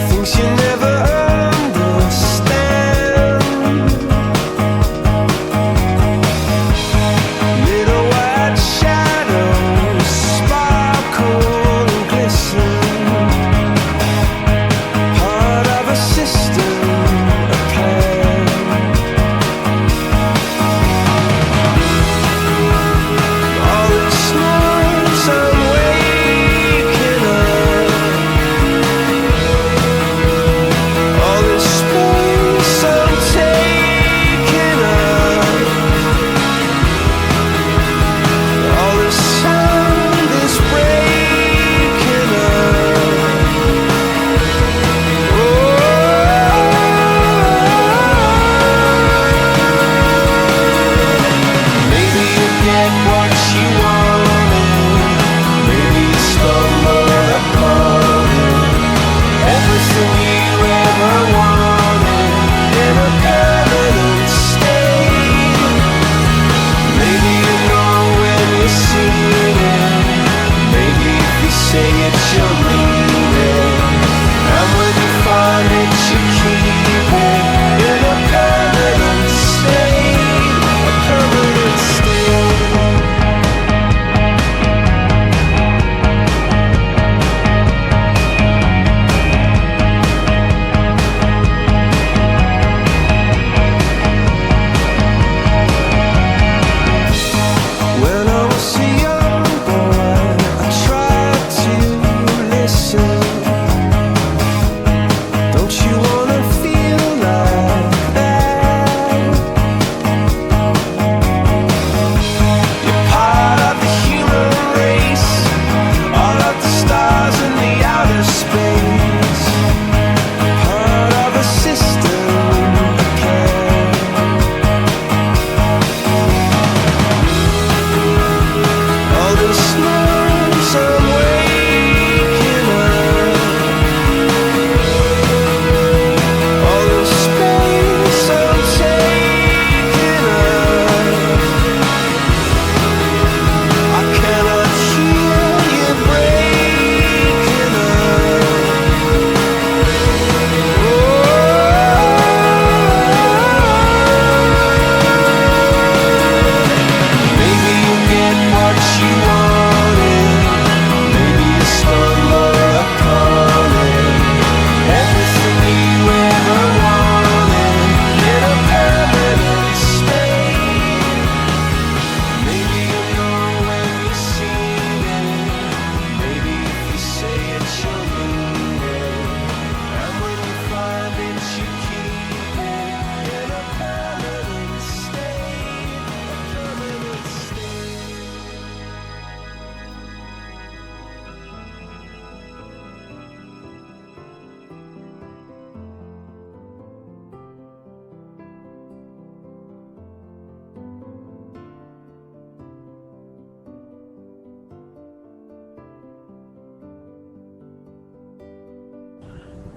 Things you never earned.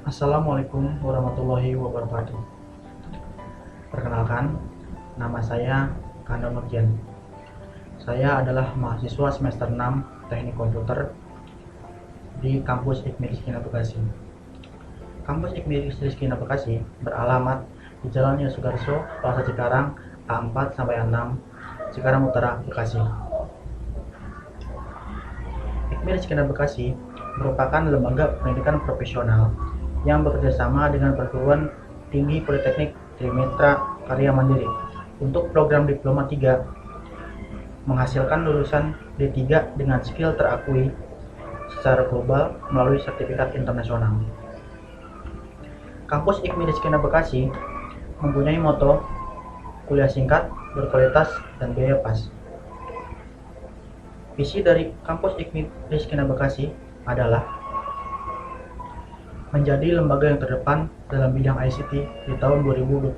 Assalamualaikum warahmatullahi wabarakatuh. Perkenalkan, nama saya Kando Nurjan. Saya adalah mahasiswa semester 6 Teknik Komputer di kampus IKMI Rizkyana Bekasi. Kampus IKMI Rizkyana Bekasi beralamat di Jalan Yosudarso, Plaza Cikarang, A4-6, Cikarang Utara, Bekasi. IKMI Rizkyana Bekasi merupakan lembaga pendidikan profesional yang bekerjasama dengan perguruan tinggi Politeknik Trimitra Karya Mandiri untuk program Diploma 3 menghasilkan lulusan D3 dengan skill terakui secara global melalui sertifikat internasional. Kampus IKMI Rizkyana Bekasi mempunyai moto kuliah singkat, berkualitas, dan biaya pas. Visi dari kampus IKMI Rizkyana Bekasi adalah menjadi lembaga yang terdepan dalam bidang ICT di tahun 2021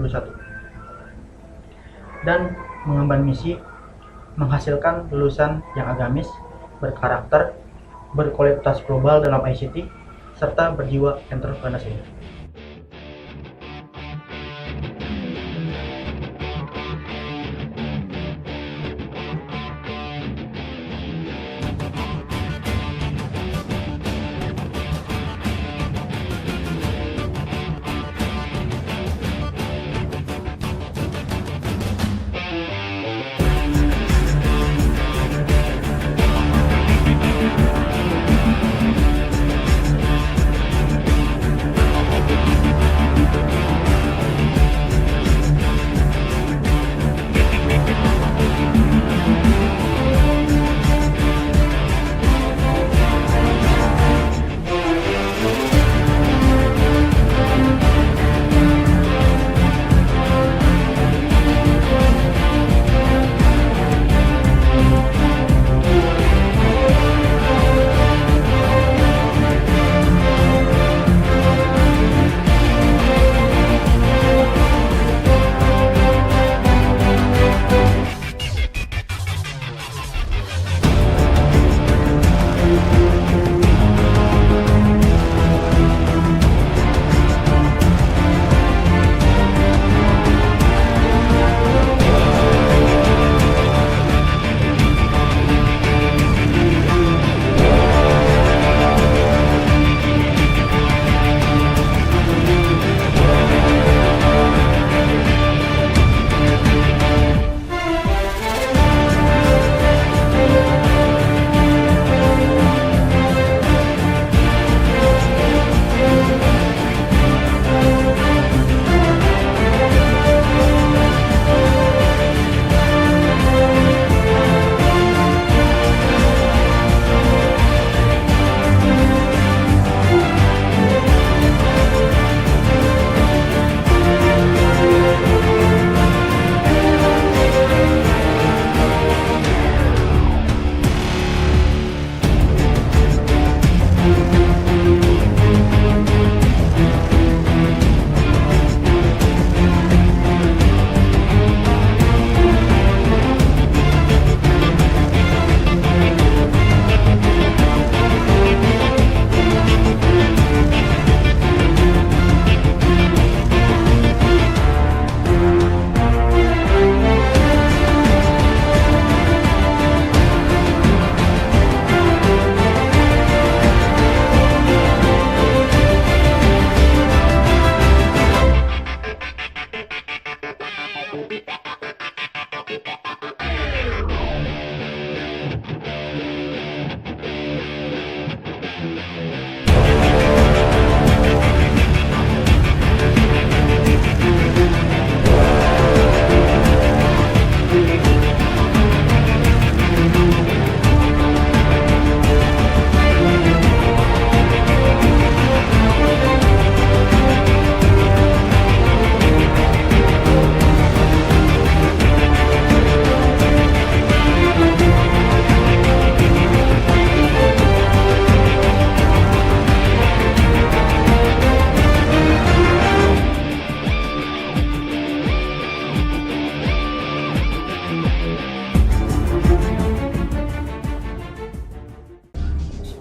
dan mengemban misi menghasilkan lulusan yang agamis, berkarakter, berkualitas global dalam ICT, serta berjiwa entrepreneurship.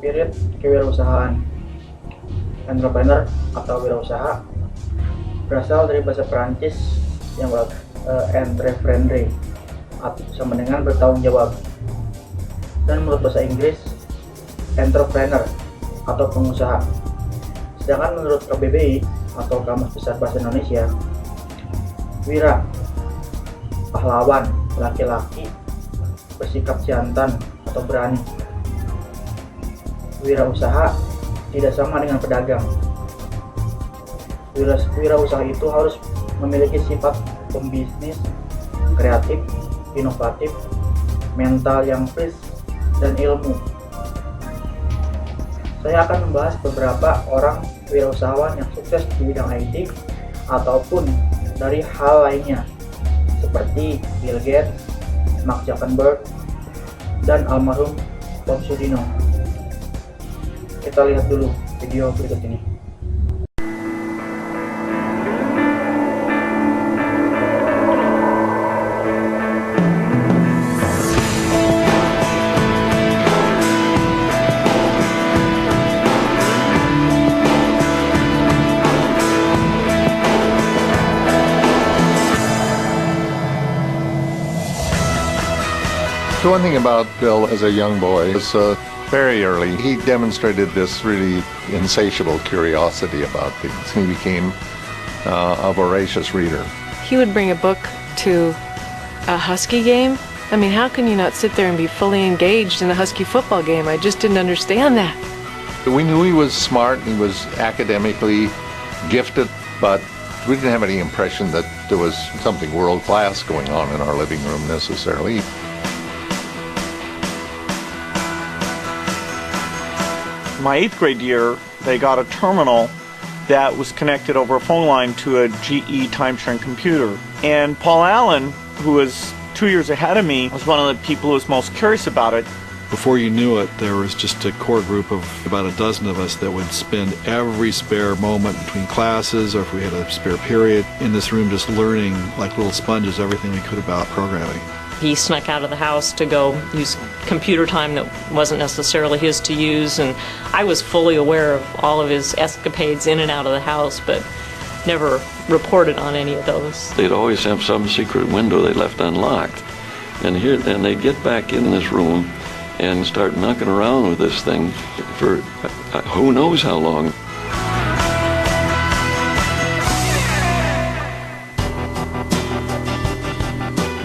Spirit kewirausahaan. Entrepreneur atau wirausaha berasal dari bahasa Perancis yang entreprendre sama dengan bertanggung jawab, dan menurut bahasa Inggris entrepreneur atau pengusaha. Sedangkan menurut KBBI atau Kamus Besar Bahasa Indonesia, wira pahlawan laki-laki bersikap jantan atau berani. Wirausaha tidak sama dengan pedagang. Wirausaha itu harus memiliki sifat pembisnis, kreatif, inovatif, mental yang fresh, dan ilmu. Saya akan membahas beberapa orang wirausahawan yang sukses di bidang IT ataupun dari hal lainnya, seperti Bill Gates, Mark Zuckerberg, dan almarhum Bob Sudino. Kita lihat dulu video berikut ini. The one thing about Bill as a young boy is very early, he demonstrated this really insatiable curiosity about things. He became a voracious reader. He would bring a book to a Husky game. I mean, how can you not sit there and be fully engaged in a Husky football game? I just didn't understand that. We knew he was smart, he was academically gifted, but we didn't have any impression that there was something world-class going on in our living room necessarily. My 8th grade year, they got a terminal that was connected over a phone line to a GE time-sharing computer. And Paul Allen, who was 2 years ahead of me, was one of the people who was most curious about it. Before you knew it, there was just a core group of about a dozen of us that would spend every spare moment between classes, or if we had a spare period, in this room just learning like little sponges everything we could about programming. He snuck out of the house to go use computer time that wasn't necessarily his to use, and I was fully aware of all of his escapades in and out of the house, but never reported on any of those. They'd always have some secret window they left unlocked, and they'd get back in this room and start knocking around with this thing for who knows how long.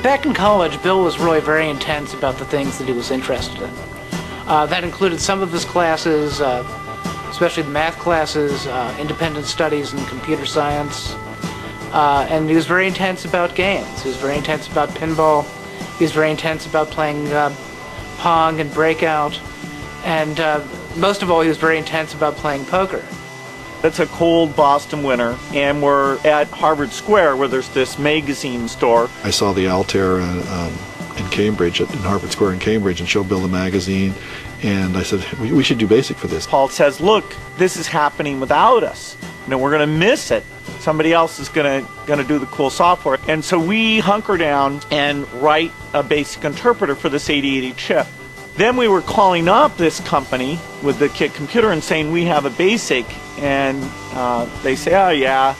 Back in college, Bill was really very intense about the things that he was interested in. That included some of his classes, especially the math classes, independent studies, and computer science. And he was very intense about games. He was very intense about pinball. He was very intense about playing Pong and Breakout. And most of all, he was very intense about playing poker. It's a cold Boston winter, and we're at Harvard Square, where there's this magazine store. I saw the Altair in Cambridge, in Harvard Square in Cambridge, and showed Bill the magazine, and I said, we should do BASIC for this. Paul says, look, this is happening without us. You know, we're going to miss it. Somebody else is going to do the cool software. And so we hunker down and write a BASIC interpreter for this 8080 chip. Then we were calling up this company with the kit computer and saying, we have a BASIC. And they say, oh yeah,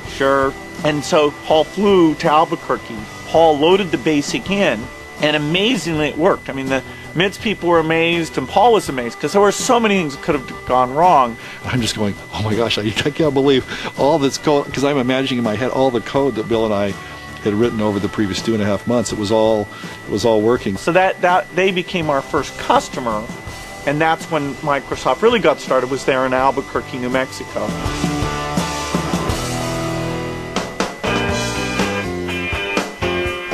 sure. And so Paul flew to Albuquerque. Paul loaded the BASIC in, and amazingly it worked. I mean, the MITS people were amazed, and Paul was amazed, because there were so many things that could have gone wrong. I'm just going, oh my gosh, I can't believe all this code, because I'm imagining in my head all the code that Bill and I had written over the previous 2.5 months. It was all working. So that they became our first customer, and that's when Microsoft really got started, was there in Albuquerque, New Mexico.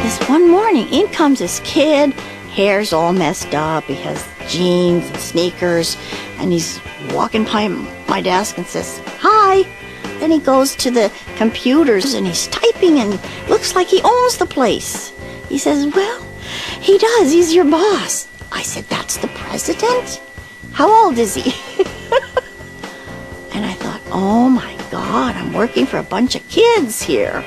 This one morning, in comes this kid, hair's all messed up, he has jeans and sneakers, and he's walking by my desk and says, hi. Then he goes to the computers and he's typing and looks like he owns the place. He says, well, he does, he's your boss. I said, that's the president? How old is he? And I thought, oh my God, I'm working for a bunch of kids here.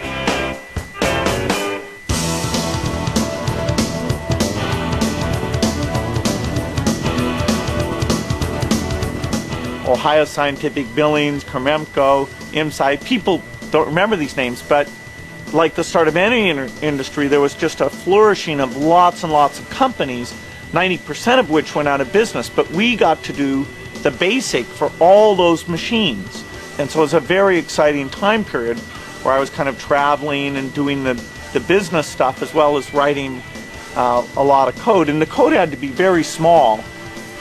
Ohio Scientific Billings, Krememco, IMSI. People don't remember these names, but like the start of any industry, there was just a flourishing of lots and lots of companies, 90% of which went out of business. But we got to do the basic for all those machines. And so it was a very exciting time period where I was kind of traveling and doing the business stuff as well as writing a lot of code. And the code had to be very small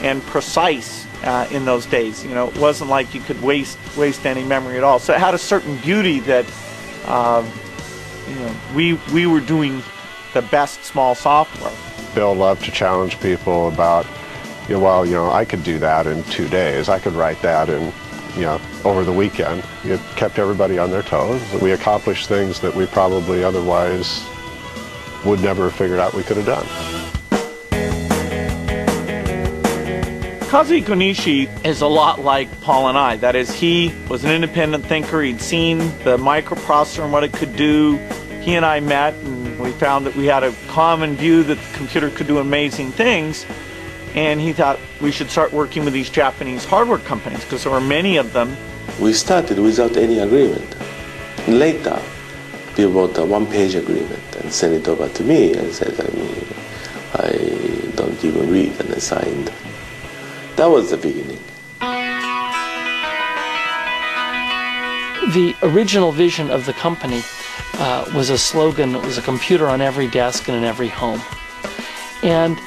and precise in those days. You know, it wasn't like you could waste any memory at all. So it had a certain beauty that you know, we were doing the best small software. Bill loved to challenge people about, you know, well, you know, I could do that in 2 days. I could write that in, you know, over the weekend. It kept everybody on their toes. We accomplished things that we probably otherwise would never have figured out we could have done. Kazuhiko Nishi is a lot like Paul and I. That is, he was an independent thinker. He'd seen the microprocessor and what it could do. He and I met, and we found that we had a common view that the computer could do amazing things. And he thought we should start working with these Japanese hardware companies because there were many of them. We started without any agreement. Later, we wrote a one-page agreement and sent it over to me and said, I don't even read, and I signed. That was the beginning. The original vision of the company was a slogan. It was a computer on every desk and in every home. And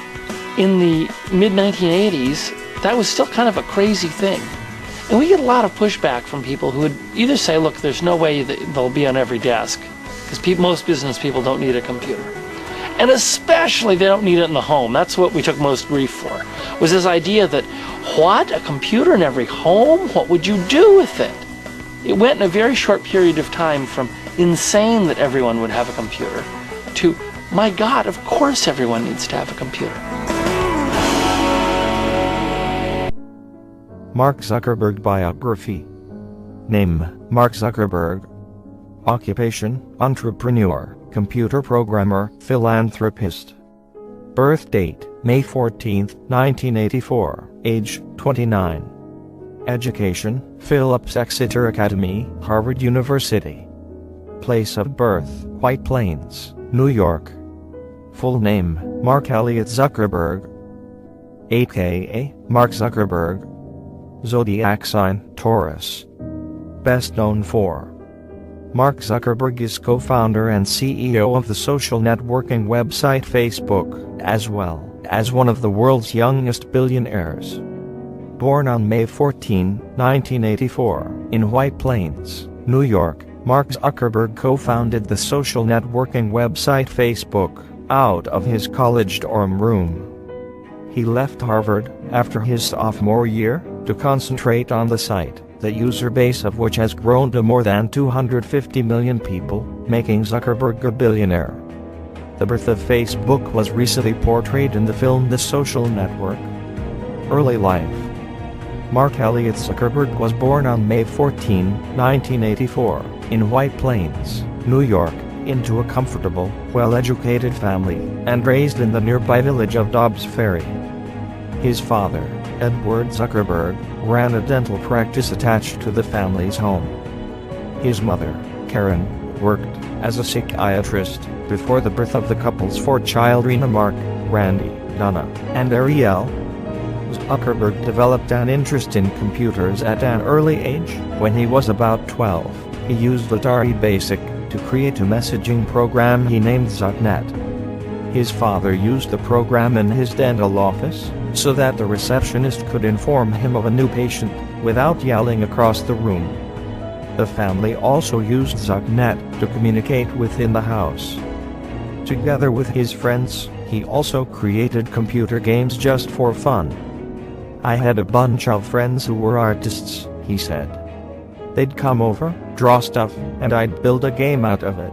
in the mid-1980s, that was still kind of a crazy thing. And we get a lot of pushback from people who would either say, look, there's no way that they'll be on every desk, because most business people don't need a computer. And especially they don't need it in the home. That's what we took most grief for, was this idea that, what, a computer in every home? What would you do with it? It went in a very short period of time from insane that everyone would have a computer to, my God, of course everyone needs to have a computer. Mark Zuckerberg biography. Name, Mark Zuckerberg. Occupation, entrepreneur, computer programmer, philanthropist. Birth date, May 14, 1984, age, 29. Education, Phillips Exeter Academy, Harvard University. Place of birth, White Plains, New York. Full name, Mark Elliott Zuckerberg, aka Mark Zuckerberg. Zodiac sign, Taurus. Best known for: Mark Zuckerberg is co-founder and CEO of the social networking website Facebook, as well as one of the world's youngest billionaires. Born on May 14, 1984, in White Plains, New York, Mark Zuckerberg co-founded the social networking website Facebook out of his college dorm room. He left Harvard after his sophomore year to concentrate on the site, the user base of which has grown to more than 250 million people, making Zuckerberg a billionaire. The birth of Facebook was recently portrayed in the film The Social Network. Early life. Mark Elliott Zuckerberg was born on May 14, 1984, in White Plains, New York, into a comfortable, well-educated family, and raised in the nearby village of Dobbs Ferry. His father, Edward Zuckerberg, ran a dental practice attached to the family's home. His mother, Karen, worked as a psychiatrist before the birth of the couple's fourth child, Rena Mark, Randy, Donna, and Ariel. Zuckerberg developed an interest in computers at an early age. When he was about 12, he used Atari Basic to create a messaging program he named ZuckNet. His father used the program in his dental office so that the receptionist could inform him of a new patient without yelling across the room. The family also used ZuckNet to communicate within the house. Together with his friends, he also created computer games just for fun. I had a bunch of friends who were artists, he said. They'd come over, draw stuff, and I'd build a game out of it.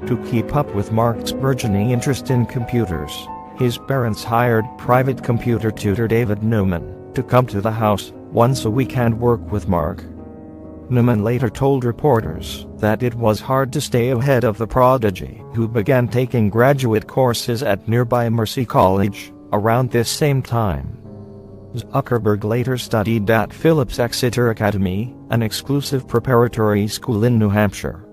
To keep up with Mark's burgeoning interest in computers, his parents hired private computer tutor David Newman to come to the house once a week and work with Mark. Newman later told reporters that it was hard to stay ahead of the prodigy, who began taking graduate courses at nearby Mercy College around this same time. Zuckerberg later studied at Phillips Exeter Academy, an exclusive preparatory school in New Hampshire.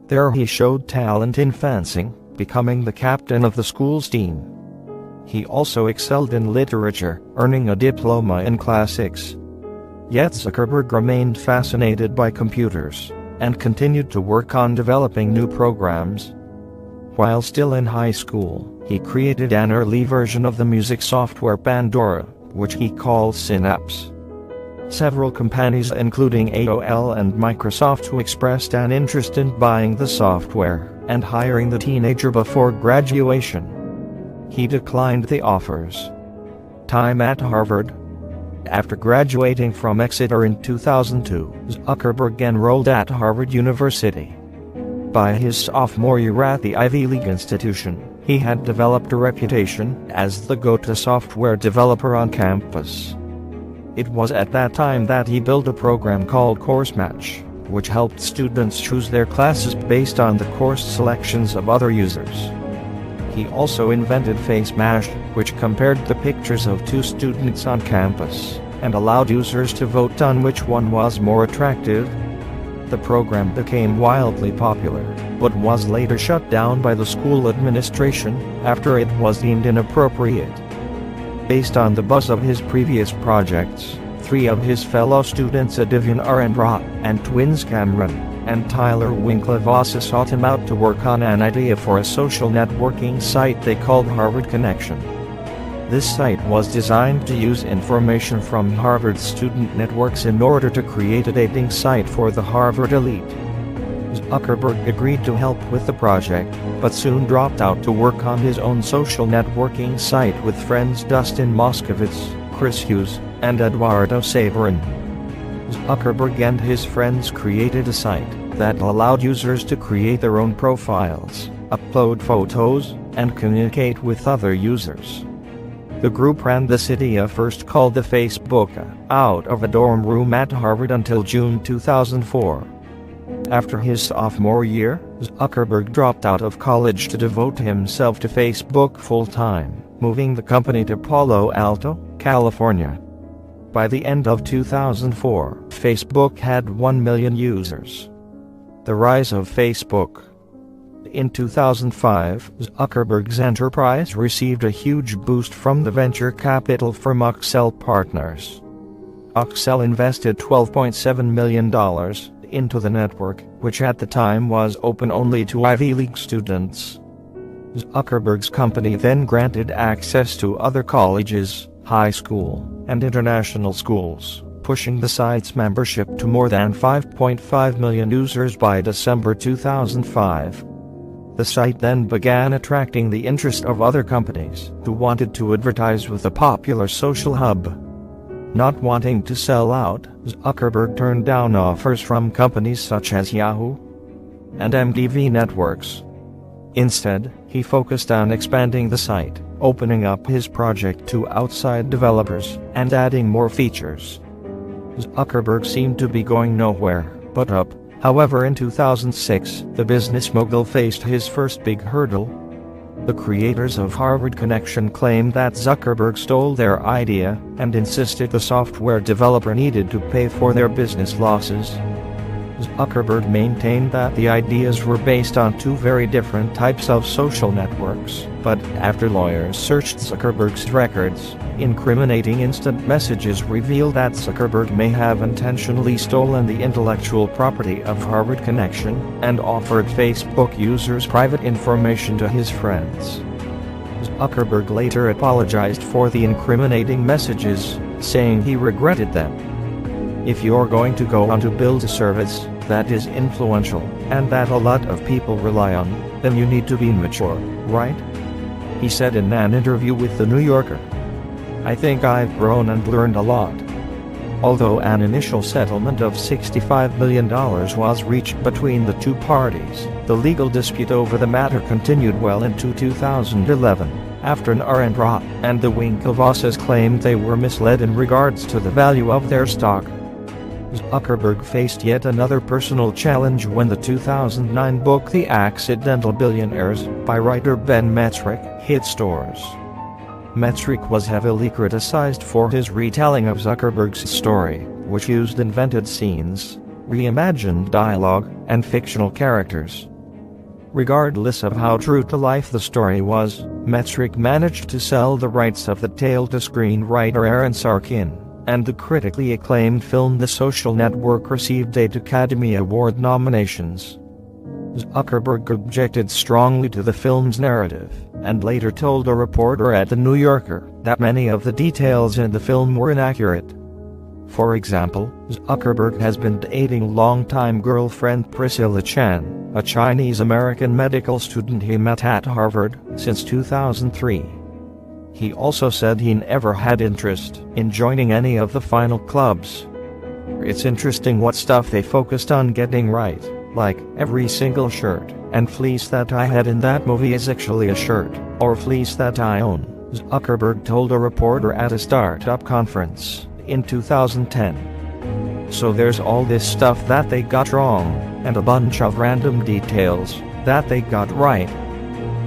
There he showed talent in fencing, becoming the captain of the school's team. He also excelled in literature, earning a diploma in classics. Yet Zuckerberg remained fascinated by computers, and continued to work on developing new programs. While still in high school, he created an early version of the music software Pandora, which he called Synapse. Several companies including AOL and Microsoft who expressed an interest in buying the software and hiring the teenager before graduation. He declined the offers. Time at Harvard. After graduating from Exeter in 2002, Zuckerberg enrolled at Harvard University. By his sophomore year at the Ivy League institution, he had developed a reputation as the go-to software developer on campus. It was at that time that he built a program called CourseMatch, which helped students choose their classes based on the course selections of other users. He also invented FaceMash, which compared the pictures of two students on campus, and allowed users to vote on which one was more attractive. The program became wildly popular, but was later shut down by the school administration after it was deemed inappropriate. Based on the buzz of his previous projects, 3 of his fellow students, Adivian Arendra and twins Cameron and Tyler Winklevoss, sought him out to work on an idea for a social networking site they called Harvard Connection. This site was designed to use information from Harvard's student networks in order to create a dating site for the Harvard elite. Zuckerberg agreed to help with the project, but soon dropped out to work on his own social networking site with friends Dustin Moskovitz, Chris Hughes, and Eduardo Saverin. Zuckerberg and his friends created a site that allowed users to create their own profiles, upload photos, and communicate with other users. The group ran the city first called the Facebook out of a dorm room at Harvard until June 2004. After his sophomore year, Zuckerberg dropped out of college to devote himself to Facebook full-time, moving the company to Palo Alto, California. By the end of 2004, Facebook had 1 million users. The rise of Facebook. In 2005, Zuckerberg's enterprise received a huge boost from the venture capital firm Accel Partners. Accel invested $12.7 million into the network, which at the time was open only to Ivy League students. Zuckerberg's company then granted access to other colleges, high school, and international schools, pushing the site's membership to more than 5.5 million users by December 2005. The site then began attracting the interest of other companies who wanted to advertise with the popular social hub. Not wanting to sell out, Zuckerberg turned down offers from companies such as Yahoo and MTV Networks. Instead, he focused on expanding the site, opening up his project to outside developers, and adding more features. Zuckerberg seemed to be going nowhere but up. However, in 2006, the business mogul faced his first big hurdle. The creators of Harvard Connection claimed that Zuckerberg stole their idea and insisted the software developer needed to pay for their business losses. Zuckerberg maintained that the ideas were based on 2 very different types of social networks, but after lawyers searched Zuckerberg's records, incriminating instant messages revealed that Zuckerberg may have intentionally stolen the intellectual property of Harvard Connection and offered Facebook users private information to his friends. Zuckerberg later apologized for the incriminating messages, saying he regretted them. If you're going to go on to build a service that is influential and that a lot of people rely on, then you need to be mature, right? He said in an interview with The New Yorker. I think I've grown and learned a lot. Although an initial settlement of $65 million was reached between the 2 parties, the legal dispute over the matter continued well into 2011, after Narendra and the Winklevosses claimed they were misled in regards to the value of their stock. Zuckerberg faced yet another personal challenge when the 2009 book The Accidental Billionaires by writer Ben Metrick hit stores. Metric was heavily criticized for his retelling of Zuckerberg's story, which used invented scenes, reimagined dialogue, and fictional characters. Regardless of how true to life the story was, Metric managed to sell the rights of the tale to screenwriter Aaron Sorkin, and the critically acclaimed film The Social Network received 8 Academy Award nominations. Zuckerberg objected strongly to the film's narrative, and later told a reporter at The New Yorker that many of the details in the film were inaccurate. For example, Zuckerberg has been dating longtime girlfriend Priscilla Chan, a Chinese-American medical student he met at Harvard, since 2003. He also said he never had interest in joining any of the final clubs. It's interesting what stuff they focused on getting right, like every single shirt and fleece that I had in that movie is actually a shirt or fleece that I own, Zuckerberg told a reporter at a startup conference in 2010. So there's all this stuff that they got wrong, and a bunch of random details that they got right.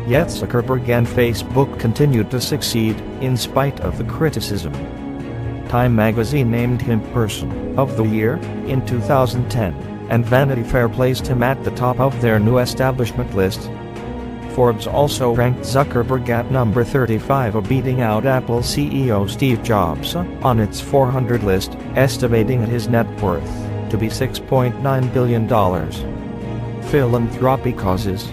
Yet Zuckerberg and Facebook continued to succeed, in spite of the criticism. Time magazine named him Person of the Year in 2010, and Vanity Fair placed him at the top of their new establishment list. Forbes also ranked Zuckerberg at number 35, beating out Apple CEO Steve Jobs on its 400 list, estimating his net worth to be $6.9 billion. Philanthropy causes.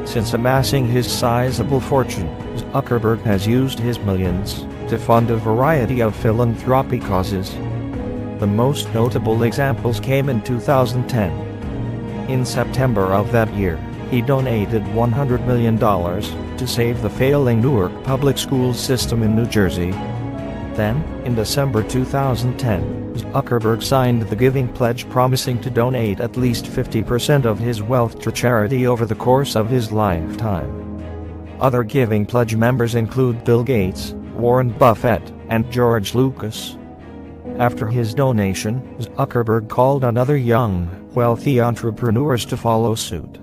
Since amassing his sizable fortune, Zuckerberg has used his millions to fund a variety of philanthropy causes. The most notable examples came in 2010. In September of that year, he donated $100 million to save the failing Newark public school system in New Jersey. Then, in December 2010, Zuckerberg signed the Giving Pledge, promising to donate at least 50% of his wealth to charity over the course of his lifetime. Other Giving Pledge members include Bill Gates, Warren Buffett, and George Lucas. After his donation, Zuckerberg called on other young, wealthy entrepreneurs to follow suit.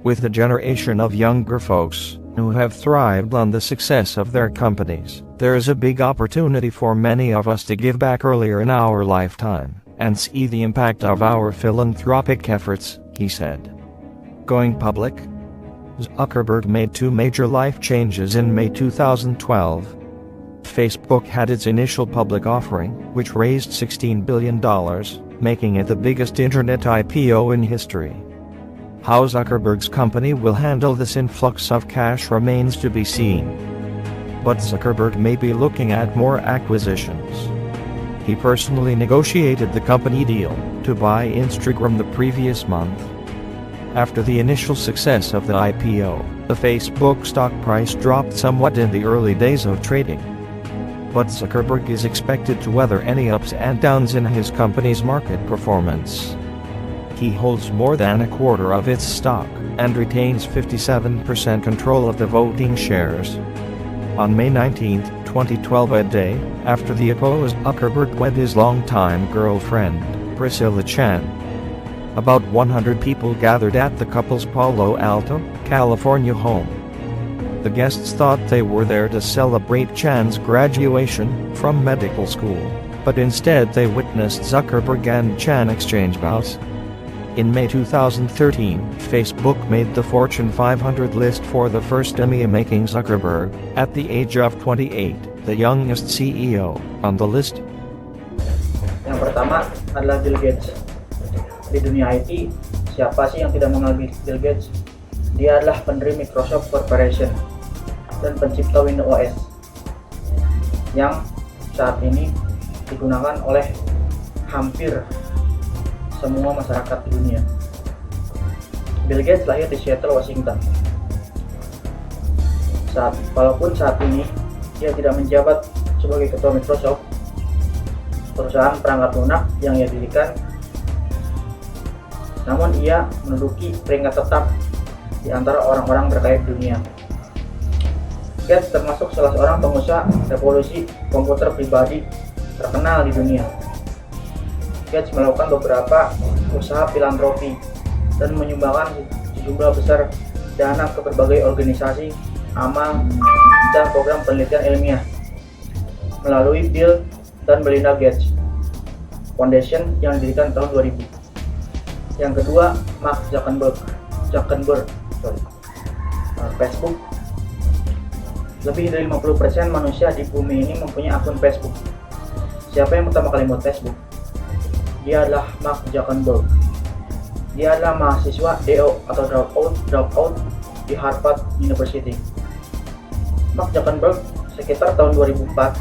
With a generation of younger folks who have thrived on the success of their companies, there is a big opportunity for many of us to give back earlier in our lifetime and see the impact of our philanthropic efforts, he said. Going public? Zuckerberg made 2 major life changes in May 2012. Facebook had its initial public offering, which raised $16 billion, making it the biggest internet IPO in history. How Zuckerberg's company will handle this influx of cash remains to be seen. But Zuckerberg may be looking at more acquisitions. He personally negotiated the company deal to buy Instagram the previous month. After the initial success of the IPO, the Facebook stock price dropped somewhat in the early days of trading. But Zuckerberg is expected to weather any ups and downs in his company's market performance. He holds more than a quarter of its stock and retains 57% control of the voting shares. On May 19, 2012, a day after the IPO, Zuckerberg wed his longtime girlfriend, Priscilla Chan. About 100 people gathered at the couple's Palo Alto, California home. The guests thought they were there to celebrate Chan's graduation from medical school, but instead they witnessed Zuckerberg and Chan exchange vows. In May 2013, Facebook made the Fortune 500 list for the first time, making Zuckerberg, at the age of 28, the youngest CEO on the list. Yang pertama adalah Bill Gates. Di dunia IT, siapa sih yang tidak mengenal Bill Gates? Dia adalah pendiri Microsoft Corporation dan pencipta Windows OS yang saat ini digunakan oleh hampir semua masyarakat di dunia. Bill Gates lahir di Seattle, Washington. Walaupun saat ini dia tidak menjabat sebagai ketua Microsoft, perusahaan perangkat lunak yang ia dirikan, namun ia menduduki peringkat tetap di antara orang-orang berkaya di dunia. Gates termasuk salah seorang pengusaha revolusi komputer pribadi terkenal di dunia. Gates melakukan beberapa usaha filantropi dan menyumbangkan sejumlah besar dana ke berbagai organisasi amal, dan program penelitian ilmiah melalui Bill dan Melinda Gates Foundation yang didirikan tahun 2000. Yang kedua, Mark Zuckerberg, Facebook. Lebih dari 50% manusia di bumi ini mempunyai akun Facebook. Siapa yang pertama kali membuat Facebook? Dia adalah Mark Zuckerberg. Dia adalah mahasiswa DO atau dropout di Harvard University. Mark Zuckerberg sekitar tahun 2004.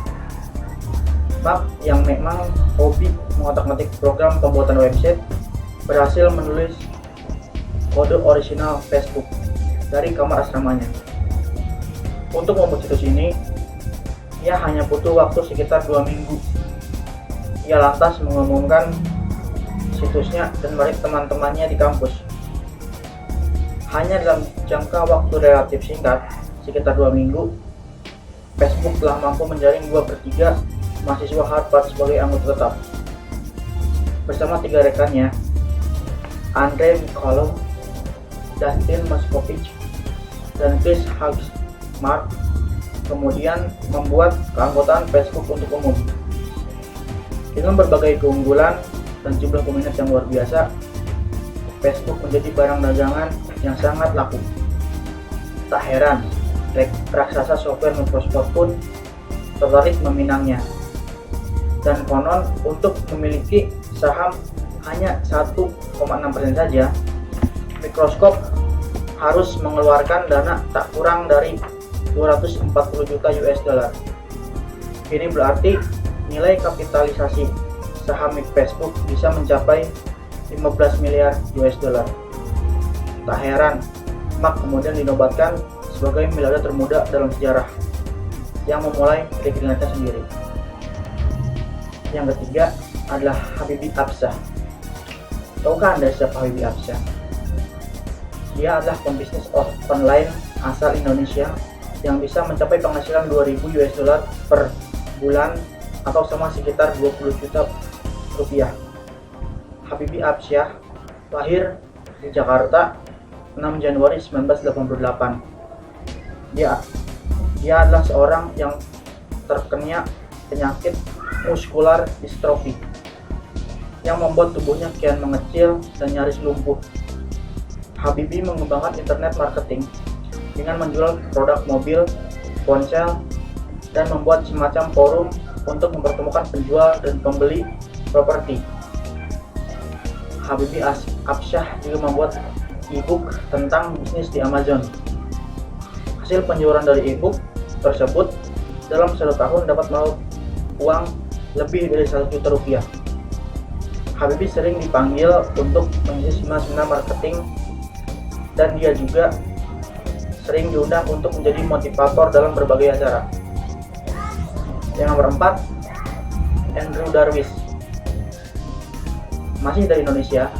Mark yang memang hobi mengotak-atik program pembuatan website berhasil menulis kode orisinal Facebook dari kamar asramanya. Untuk membuat situs ini, ia hanya butuh waktu sekitar 2 minggu. Ia lantas mengumumkan situsnya dan menarik teman-temannya di kampus. Hanya dalam jangka waktu relatif singkat, sekitar 2 minggu, Facebook telah mampu menjaring 2/3 mahasiswa Harvard sebagai anggota tetap. Bersama 3 rekannya, Andrei Mikhailov, Dustin Moskovich, dan Chris Hagmark, kemudian membuat keanggotaan Facebook untuk umum. Dengan berbagai keunggulan dan jumlah peminat yang luar biasa, Facebook menjadi barang dagangan yang sangat laku. Tak heran, raksasa software Microsoft pun tertarik meminangnya. Dan konon untuk memiliki saham hanya 1,6% saja, Microsoft harus mengeluarkan dana tak kurang dari 240 juta US$. Ini berarti nilai kapitalisasi saham Facebook bisa mencapai 15 miliar US$. Tak heran, Mark kemudian dinobatkan sebagai miliarder termuda dalam sejarah yang memulai dari keringatnya sendiri. Yang ketiga adalah Habibie Absah. Tahukah Anda siapa Habibie Absah? Dia adalah pembisnis online asal Indonesia yang bisa mencapai penghasilan 2.000 US$ per bulan atau sama sekitar 20 juta rupiah. Habibie Absah lahir di Jakarta 6 Januari 1988. Dia adalah seorang yang terkena penyakit muskular distrofi yang membuat tubuhnya kian mengecil dan nyaris lumpuh. Habibie mengembangkan internet marketing dengan menjual produk mobil, ponsel, dan membuat semacam forum untuk mempertemukan penjual dan pembeli properti. Habibie Absah juga membuat e-book tentang bisnis di Amazon. Hasil penjualan dari e-book tersebut dalam 1 tahun dapat meraup uang lebih dari 1 juta rupiah. Habibie sering dipanggil untuk mengisi seminar marketing dan dia juga sering diundang untuk menjadi motivator dalam berbagai acara. Yang nomor 4, Andrew Darwish. Masih dari Indonesia,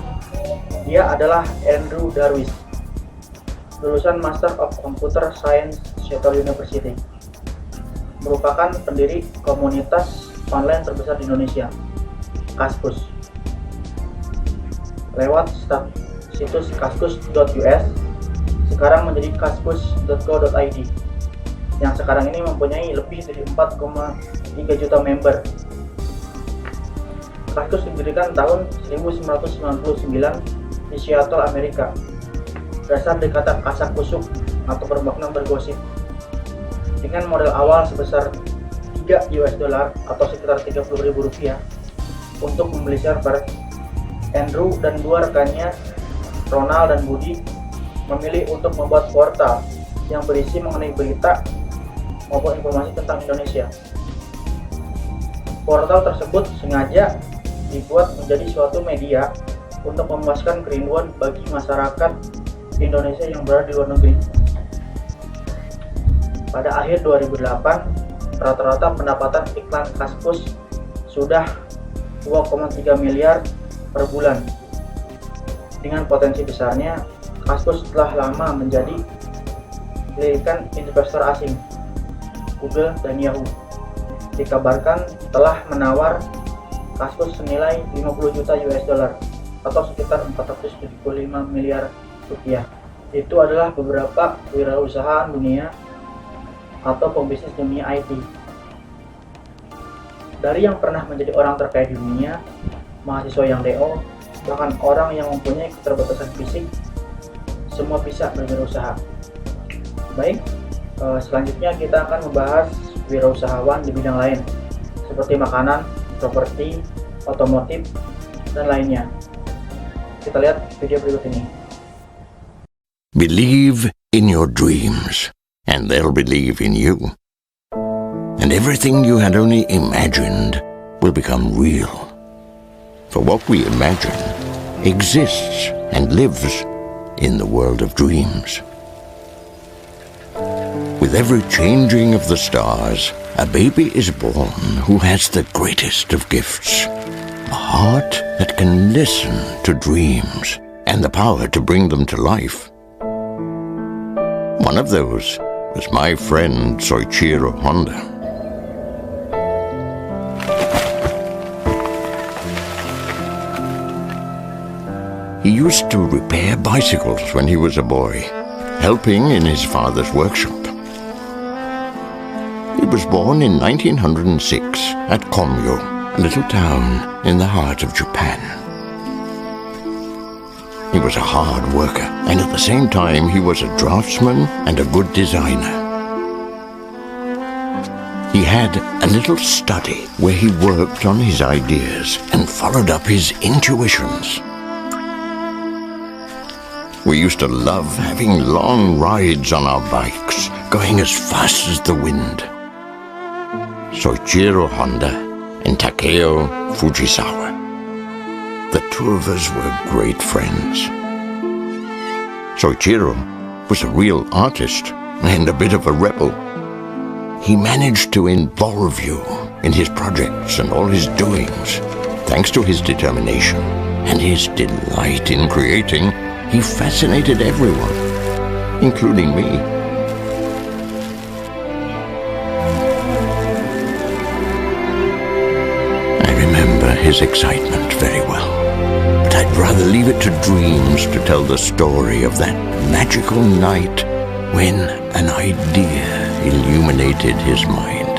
dia adalah Andrew Darwish, lulusan Master of Computer Science Seattle University, merupakan pendiri komunitas online terbesar di Indonesia, Kaskus. Lewat situs kaskus.us, sekarang menjadi kaskus.go.id, yang sekarang ini mempunyai lebih dari 4,3 juta member. Kaskus didirikan tahun 1999 di Seattle, Amerika. Berasal dari kata kasak kusuk atau bermakna bergosip. Dengan modal awal sebesar 3 US$ atau sekitar 30.000 rupiah untuk membeli server, Andrew dan 2 rekannya, Ronald dan Budi, memilih untuk membuat portal yang berisi mengenai berita maupun informasi tentang Indonesia. Portal tersebut sengaja dibuat menjadi suatu media untuk memuaskan kerinduan bagi masyarakat Indonesia yang berada di luar negeri. Pada akhir 2008, rata-rata pendapatan iklan Kaskus sudah 2,3 miliar per bulan. Dengan potensi besarnya, Kaskus telah lama menjadi lirikan investor asing, Google dan Yahoo. Dikabarkan telah menawar Kaskus senilai 50 juta US$ atau sekitar 475 miliar rupiah. Itu adalah beberapa wirausahaan dunia atau pembisnis dunia IT. Dari yang pernah menjadi orang terkaya di dunia, mahasiswa yang DO, bahkan orang yang mempunyai keterbatasan fisik, semua bisa berwirausaha. Baik, selanjutnya kita akan membahas wirausahawan di bidang lain, seperti makanan, properti, otomotif, dan lainnya. Kita lihat video berikut ini. Believe in your dreams, and they'll believe in you. And everything you had only imagined will become real. For what we imagine exists and lives in the world of dreams. With every changing of the stars, a baby is born who has the greatest of gifts, a heart that can listen to dreams and the power to bring them to life. One of those was my friend Soichiro Honda. He used to repair bicycles when he was a boy, helping in his father's workshop. He was born in 1906 at Komyo, a little town in the heart of Japan. He was a hard worker, and at the same time he was a draftsman and a good designer. He had a little study where he worked on his ideas and followed up his intuitions. We used to love having long rides on our bikes, going as fast as the wind. Soichiro Honda and Takeo Fujisawa. The two of us were great friends. Soichiro was a real artist and a bit of a rebel. He managed to involve you in his projects and all his doings. Thanks to his determination and his delight in creating, he fascinated everyone, including me. I remember his excitement very well, but I'd rather leave it to dreams to tell the story of that magical night when an idea illuminated his mind.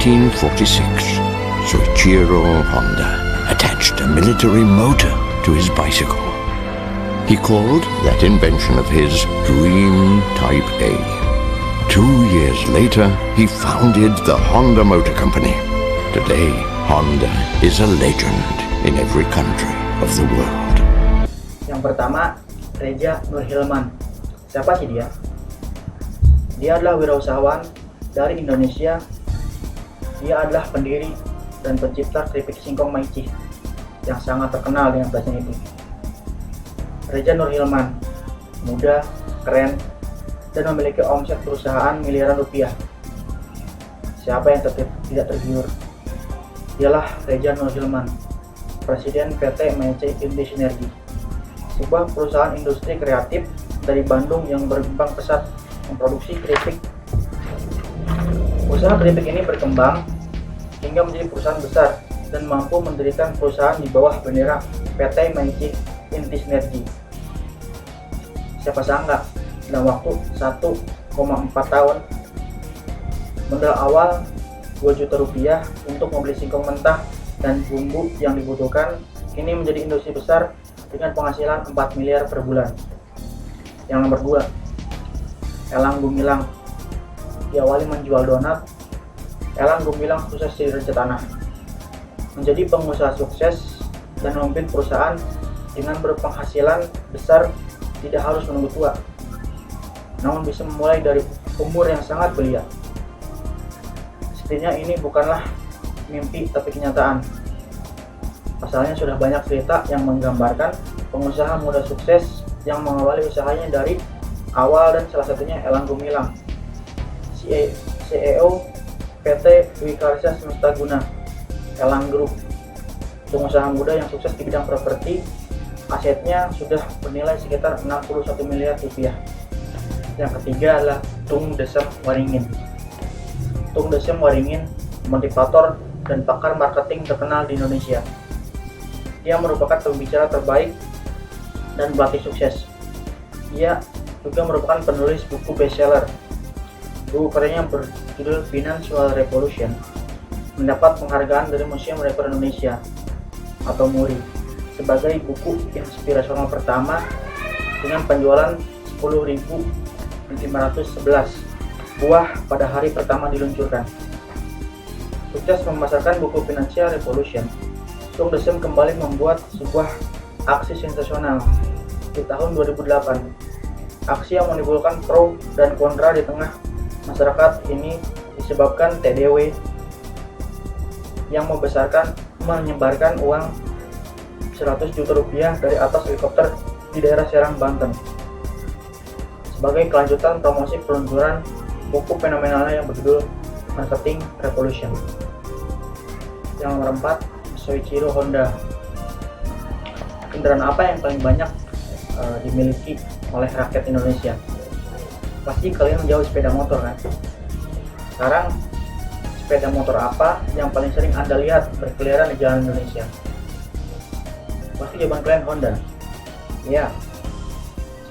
1946, Soichiro Honda attached a military motor to his bicycle. He called that invention of his Dream Type A. 2 years later, he founded the Honda Motor Company. Today, Honda is a legend in every country of the world. Yang pertama, Reza Nurhilman. Siapa sih dia? Dia adalah wirausahawan dari Indonesia. Dia adalah pendiri dan pencipta keripik singkong Maici yang sangat terkenal dengan bahasanya itu. Reza Nurhilman, muda, keren, dan memiliki omset perusahaan miliaran rupiah. Siapa yang tidak tergiur? Dialah Reza Nurhilman, Presiden PT Maici Inti Sinergi, sebuah perusahaan industri kreatif dari Bandung yang berkembang pesat memproduksi keripik. Usaha keripik ini berkembang hingga menjadi perusahaan besar dan mampu mendirikan perusahaan di bawah bendera PT Maici Inti Sinergi. Siapa sangka dalam waktu 1,4 tahun, modal awal 2 juta rupiah untuk membeli singkong mentah dan bumbu yang dibutuhkan kini menjadi industri besar dengan penghasilan 4 miliar per bulan. Yang nomor 2, Elang Gumilang. Diawali menjual donat, Elang Gumilang sukses di Raja Tanah, menjadi pengusaha sukses dan memimpin perusahaan dengan berpenghasilan besar. Tidak harus menunggu tua, namun bisa memulai dari umur yang sangat belia. Sepertinya ini bukanlah mimpi tapi kenyataan. Pasalnya sudah banyak cerita yang menggambarkan pengusaha muda sukses yang mengawali usahanya dari awal, dan salah satunya Elang Gumilang, CEO PT Wikarsa Semesta Guna, Elang Group, pengusaha muda yang sukses di bidang properti. Asetnya sudah bernilai sekitar 61 miliar rupiah. Yang ketiga adalah Tung Desem Waringin. Tung Desem Waringin, motivator dan pakar marketing terkenal di Indonesia. Dia merupakan pembicara terbaik dan pelatih sukses. Ia juga merupakan penulis buku bestseller. Buku karyanya berjudul Financial Revolution mendapat penghargaan dari Museum Rekor Indonesia atau MURI sebagai buku inspirasional pertama dengan penjualan 10.511 buah pada hari pertama diluncurkan. Sukses memasarkan buku Financial Revolution, Tung Desem kembali membuat sebuah aksi sensasional di tahun 2008. Aksi yang menimbulkan pro dan kontra di tengah masyarakat ini disebabkan TDW yang menyebarkan uang 100 juta rupiah dari atas helikopter di daerah Serang, Banten, sebagai kelanjutan promosi peluncuran buku fenomenalnya yang berjudul Marketing Revolution. Yang nomor 4, Soichiro Honda. Kendaraan apa yang paling banyak dimiliki oleh rakyat Indonesia? Pasti kalian menjawab sepeda motor kan? Sekarang, sepeda motor apa yang paling sering Anda lihat berkeliaran di jalan Indonesia? Pasti jawaban kalian Honda. Ya.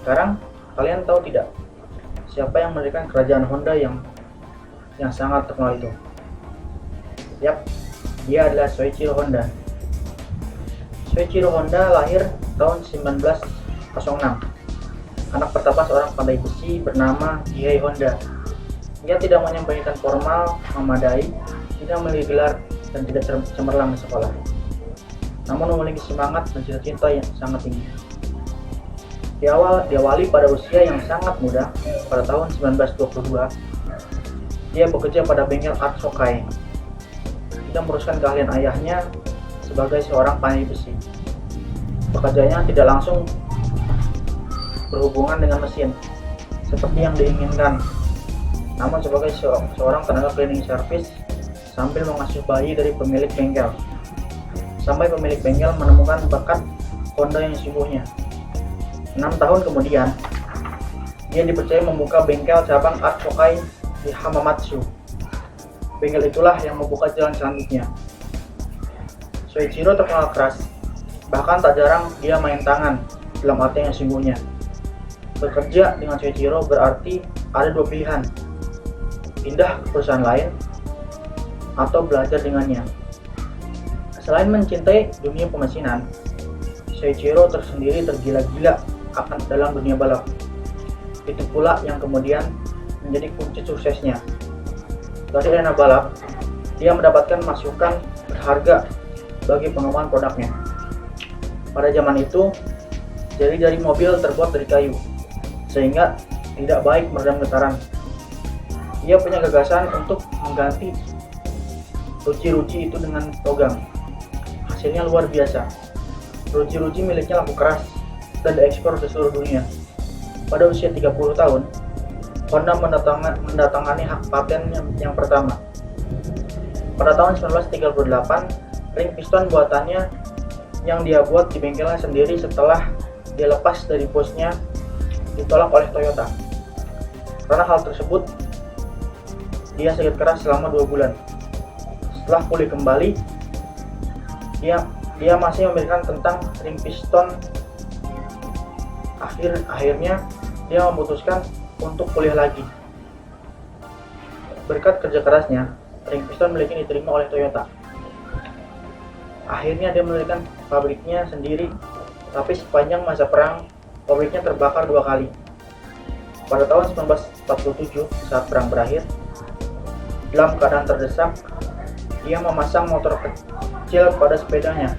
Sekarang kalian tahu tidak siapa yang mendirikan kerajaan Honda yang sangat terkenal itu? Yap, dia adalah Soichiro Honda. Soichiro Honda lahir tahun 1906. Anak pertama seorang pandai besi bernama Kihei Honda. Dia tidak punya pendidikan formal memadai, tidak memiliki gelar, dan tidak cemerlang di sekolah, namun memiliki semangat dan cita-cita yang sangat tinggi. Diawali pada usia yang sangat muda, pada tahun 1922, dia bekerja pada bengkel Art Sokai. Dia meneruskan keahlian ayahnya sebagai seorang pandai besi. Pekerjaannya tidak langsung berhubungan dengan mesin seperti yang diinginkan, namun sebagai seorang tenaga cleaning service sambil mengasuh bayi dari pemilik bengkel. Sampai pemilik bengkel menemukan bakat Honda yang sesungguhnya. 6 tahun kemudian, dia dipercaya membuka bengkel cabang Art Sokai di Hamamatsu. Bengkel itulah yang membuka jalan selanjutnya. Soichiro terkenal keras, bahkan tak jarang dia main tangan dalam arti yang sesungguhnya. Bekerja dengan Soichiro berarti ada 2 pilihan: pindah ke perusahaan lain atau belajar dengannya. Selain mencintai dunia pemesinan, Soichiro tersendiri tergila-gila akan dalam dunia balap. Itu pula yang kemudian menjadi kunci suksesnya. Dari arena balap, dia mendapatkan masukan berharga bagi pengembangan produknya. Pada zaman itu, jari-jari mobil terbuat dari kayu, sehingga tidak baik meredam getaran. Ia punya gagasan untuk mengganti ruci-ruci itu dengan logam. Hasilnya luar biasa. Ruci-ruci miliknya lampu keras dan diekspor ke seluruh dunia. Pada usia 30 tahun, Honda mendatangani hak paten yang pertama. Pada tahun 1938, ring piston buatannya yang dia buat di bengkelnya sendiri setelah dia lepas dari bosnya ditolak oleh Toyota. Karena hal tersebut, dia sakit keras selama 2 bulan. Setelah pulih kembali, dia masih memikirkan tentang ring piston. Akhirnya dia memutuskan untuk kuliah lagi. Berkat kerja kerasnya, ring piston miliknya diterima oleh Toyota. Akhirnya dia mendirikan pabriknya sendiri, tapi sepanjang masa perang, pabriknya terbakar 2 kali. Pada tahun 1947, saat perang berakhir, dalam keadaan terdesak, dia memasang motor kecil pada sepedanya.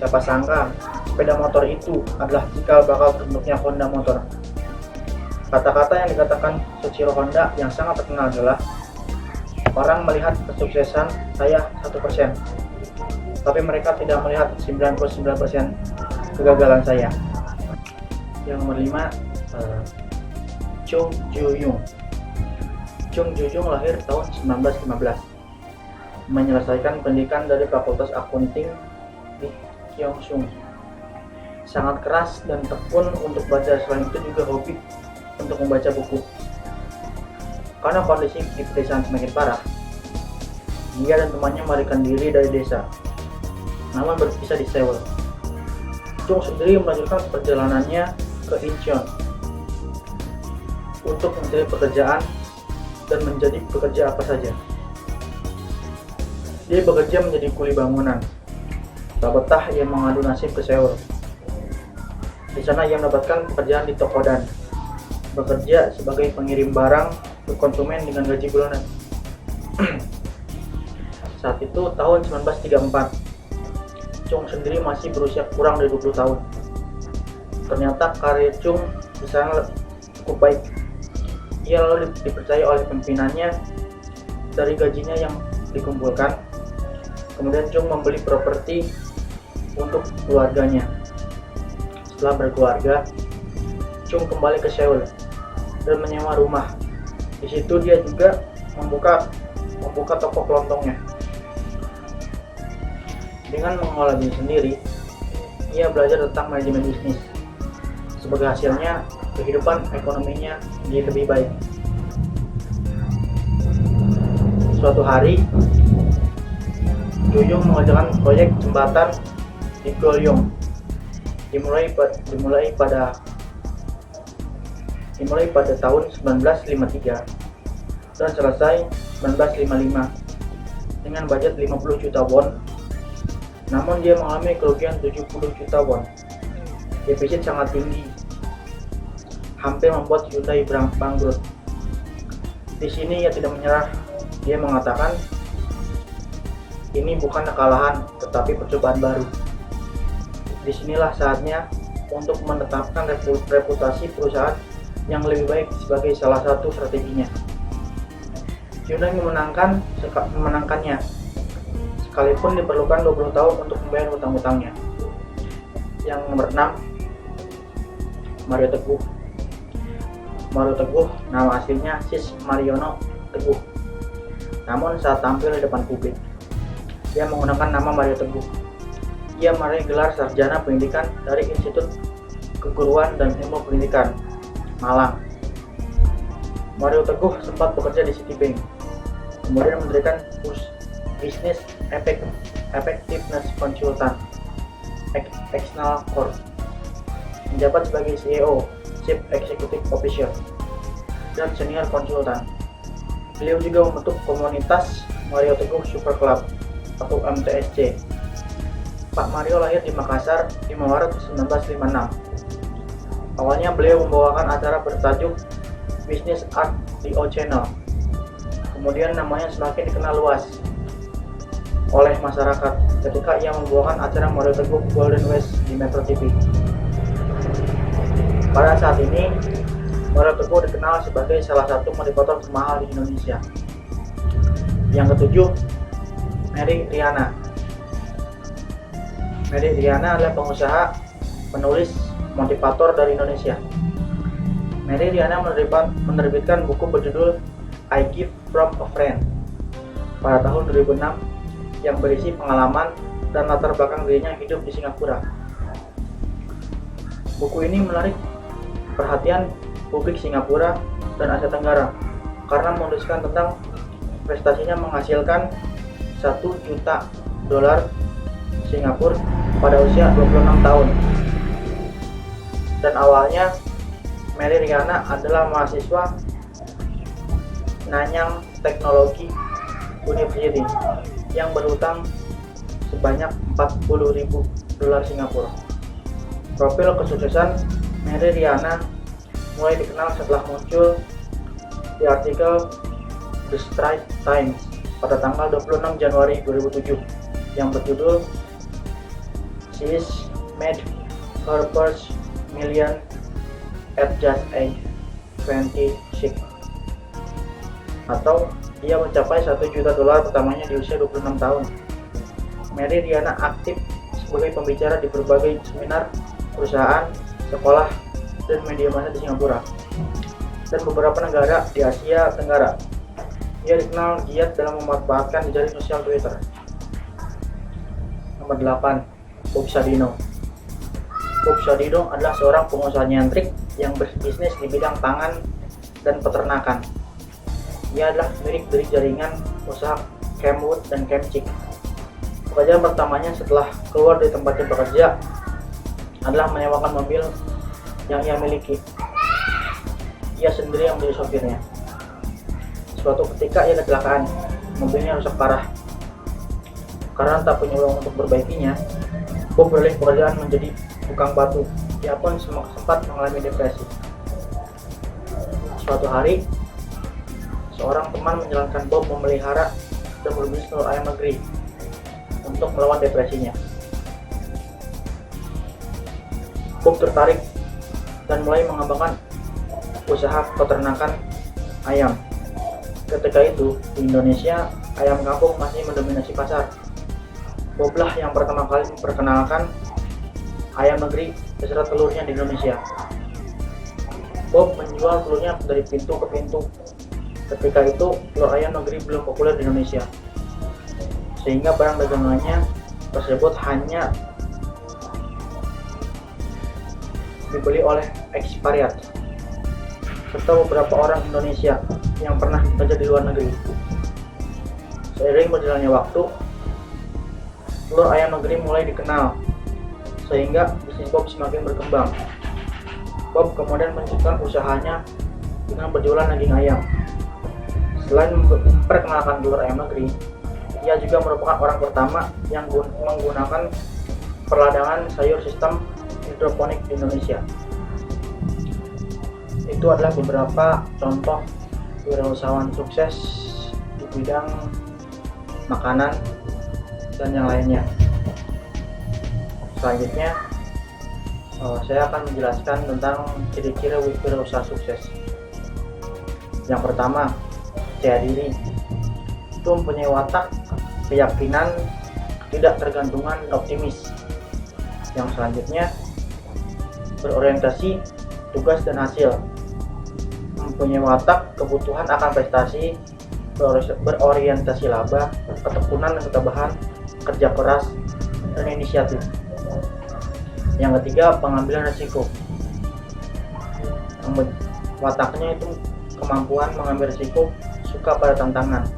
Siapa sangka, sepeda motor itu adalah cikal bakal terbentuknya Honda Motor. Kata-kata yang dikatakan Soichiro Honda yang sangat terkenal adalah, orang melihat kesuksesan saya 1%, tapi mereka tidak melihat 99% kegagalan saya. Yang nomor 5, Chung Ju-young. Chung Ju-young lahir tahun 1915, menyelesaikan pendidikan dari Fakultas Akunting di Kyungsung. Sangat keras dan tekun untuk belajar, selain itu juga hobi untuk membaca buku. Karena kondisi di pedesaan semakin parah, dia dan temannya melarikan diri dari desa, namun berpisah di Seoul. Chung sendiri melanjutkan perjalanannya ke Incheon untuk mencari pekerjaan dan menjadi pekerja apa saja. Dia bekerja menjadi kuli bangunan. Tak betah ia mengadu nasib ke Seoul. Di sana ia mendapatkan pekerjaan di Tokodan, bekerja sebagai pengirim barang ke konsumen dengan gaji bulanan. Saat itu tahun 1934, Chung sendiri masih berusia kurang dari 20 tahun. Ternyata karir Chung di sana cukup baik. Ia lalu dipercaya oleh pimpinannya dari gajinya yang dikumpulkan. Kemudian Chung membeli properti untuk keluarganya. Setelah berkeluarga, Chung kembali ke Seoul dan menyewa rumah. Di situ dia juga membuka toko kelontongnya. Dengan mengolah bisnis sendiri, ia belajar tentang manajemen bisnis. Sebagai hasilnya, kehidupan ekonominya jadi lebih baik. Suatu hari, Ju-young mengerjakan proyek jembatan di Goryeo. Dimulai pada tahun 1953 dan selesai 1955 dengan budget 50 juta won. Namun dia mengalami kerugian 70 juta won. Defisit sangat tinggi, hampir membuat Hyundai bangkrut. Di sini ia tidak menyerah. Dia mengatakan, ini bukan kekalahan, tetapi percobaan baru. Disinilah saatnya untuk menetapkan reputasi perusahaan yang lebih baik sebagai salah satu strateginya. Hyundai memenangkannya, sekalipun diperlukan 20 tahun untuk membayar hutang-hutangnya. Yang nomor 6, Mario Teguh. Mario Teguh, nama aslinya Sis Mariono Teguh. Namun saat tampil di depan publik, dia menggunakan nama Mario Teguh. Ia meraih gelar sarjana pendidikan dari Institut Keguruan dan Ilmu Pendidikan, Malang. Mario Teguh sempat bekerja di Citibank, kemudian mendirikan bisnis Effectiveness Consultant, External Corp, menjabat sebagai CEO, Chief Executive Officer, dan Senior Konsultan. Beliau juga membentuk komunitas Mario Teguh Super Club atau MTSC. Pak Mario lahir di Makassar 5 Maret 1956. Awalnya beliau membawakan acara bertajuk Business Art di O Channel. Kemudian namanya semakin dikenal luas oleh masyarakat ketika ia membawakan acara Mario Teguh Golden West di Metro TV. Pada saat ini, Mario Teguh dikenal sebagai salah satu moderator termahal di Indonesia. Yang ketujuh, Mary Riana. Mary Riana adalah pengusaha, penulis, motivator dari Indonesia. Mary Riana menerbitkan buku berjudul I Give From a Friend pada tahun 2006 yang berisi pengalaman dan latar belakang dirinya hidup di Singapura. Buku ini menarik perhatian publik Singapura dan Asia Tenggara karena menuliskan tentang prestasinya menghasilkan $1 juta Singapura pada usia 26 tahun. Dan awalnya Mary Riana adalah mahasiswa Nanyang Technology University yang berhutang sebanyak $40.000 Singapura. Profil kesuksesan Mary Riana mulai dikenal setelah muncul di artikel The Straits Times pada tanggal 26 Januari 2007 yang berjudul She's made her first million at just age 26, atau ia mencapai $1 juta pertamanya di usia 26 tahun. Mary Riana aktif sebagai pembicara di berbagai seminar, perusahaan, sekolah, dan media massa di Singapura dan beberapa negara di Asia Tenggara. Ia dikenal giat dalam memanfaatkan jejaring sosial Twitter. Nomor 8, Bob Sadino. Bob Sadino adalah seorang pengusaha nyentrik yang berbisnis di bidang pangan dan peternakan. Ia adalah pemilik dari jaringan usaha Camwood dan Camchick. Pekerjaan pertamanya setelah keluar dari tempatnya bekerja adalah menyewakan mobil yang ia miliki. Ia sendiri yang menjadi sopirnya. Suatu ketika ia kecelakaan, mobilnya rusak parah. Karena tak punya uang untuk perbaikinya, Bob beralih pekerjaan menjadi tukang batu. Ia pun sempat mengalami depresi. Suatu hari, seorang teman menjalankan Bob memelihara dan berbisnis telur ayam negeri untuk melawan depresinya. Bob tertarik dan mulai mengembangkan usaha peternakan ayam. Ketika itu, di Indonesia, ayam kampung masih mendominasi pasar. Boblah yang pertama kali memperkenalkan ayam negeri beserta telurnya di Indonesia. Bob menjual telurnya dari pintu ke pintu. Ketika itu, telur ayam negeri belum populer di Indonesia, sehingga barang dagangannya tersebut hanya dibeli oleh ekspatriat serta beberapa orang Indonesia yang pernah bekerja di luar negeri. Seiring berjalannya waktu, telur ayam negeri mulai dikenal, sehingga bisnis Bob semakin berkembang. Bob kemudian melanjutkan usahanya dengan berjualan daging ayam. Selain memperkenalkan telur ayam negeri, ia juga merupakan orang pertama yang menggunakan perladangan sayur sistem hidroponik di Indonesia. Itu adalah beberapa contoh wirausahawan sukses di bidang makanan dan yang lainnya. Selanjutnya, saya akan menjelaskan tentang ciri-ciri wirausaha sukses. Yang pertama, percaya diri. Itu mempunyai watak, keyakinan, ketidaktergantungan, dan optimis. Yang selanjutnya, berorientasi tugas dan hasil. Mempunyai watak, kebutuhan akan prestasi, berorientasi laba, ketekunan dan ketabahan, kerja keras, dan inisiatif. Yang ketiga, pengambilan risiko. Wataknya itu kemampuan mengambil risiko, suka pada tantangan.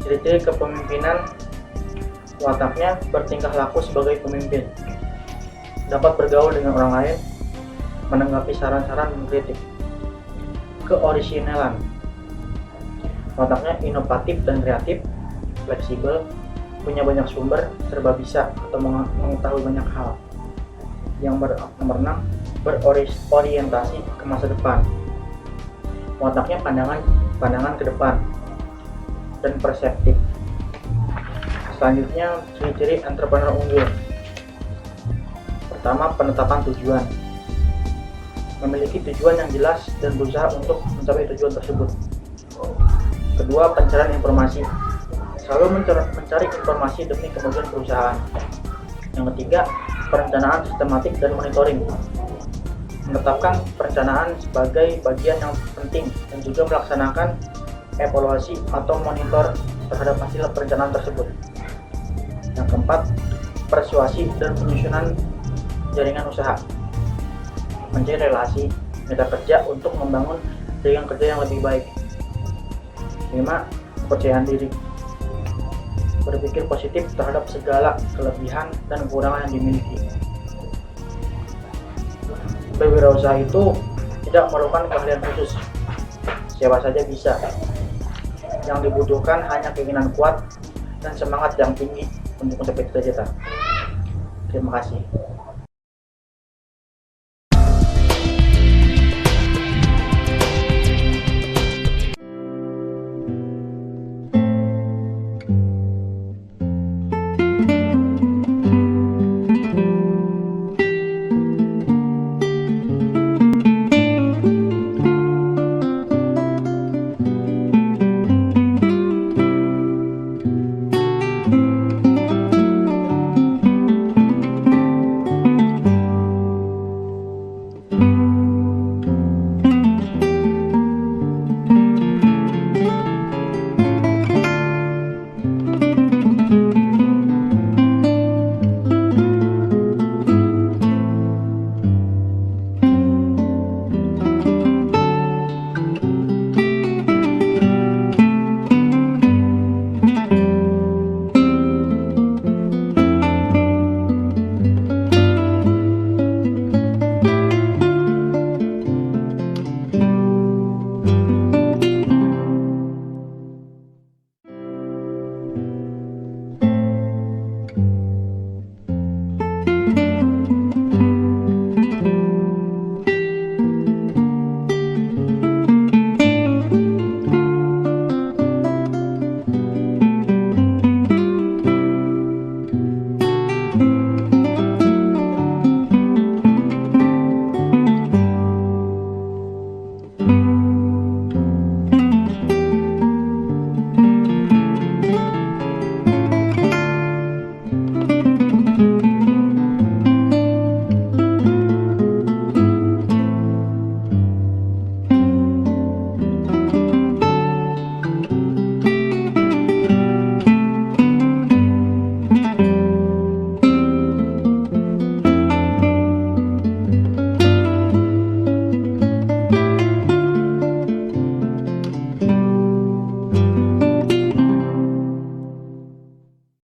Ciri-ciri kepemimpinan, wataknya bertingkah laku sebagai pemimpin, dapat bergaul dengan orang lain, menanggapi saran-saran dan kritik. Keoriginalan, Otaknya inovatif dan kreatif, fleksibel, punya banyak sumber, serba bisa atau mengetahui banyak hal. Yang nomor 6, berorientasi ke masa depan. Otaknya pandangan ke depan dan perseptif. Selanjutnya, ciri-ciri entrepreneur unggul. Pertama, penetapan tujuan. Memiliki tujuan yang jelas dan berusaha untuk mencapai tujuan tersebut. Kedua, pencarian informasi. Selalu mencari informasi demi kemajuan perusahaan. Yang ketiga, perencanaan sistematik dan monitoring. Menetapkan perencanaan sebagai bagian yang penting dan juga melaksanakan evaluasi atau monitor terhadap hasil perencanaan tersebut. Yang keempat, persuasi dan penyusunan jaringan usaha. Mencari relasi, mitra kerja untuk membangun jaringan kerja yang lebih baik. 5. Kepercayaan diri. Berpikir positif terhadap segala kelebihan dan kekurangan yang dimiliki. Berwirausaha itu tidak memerlukan keahlian khusus. Siapa saja bisa. Yang dibutuhkan hanya keinginan kuat dan semangat yang tinggi untuk mencapai cita-cita. Terima kasih.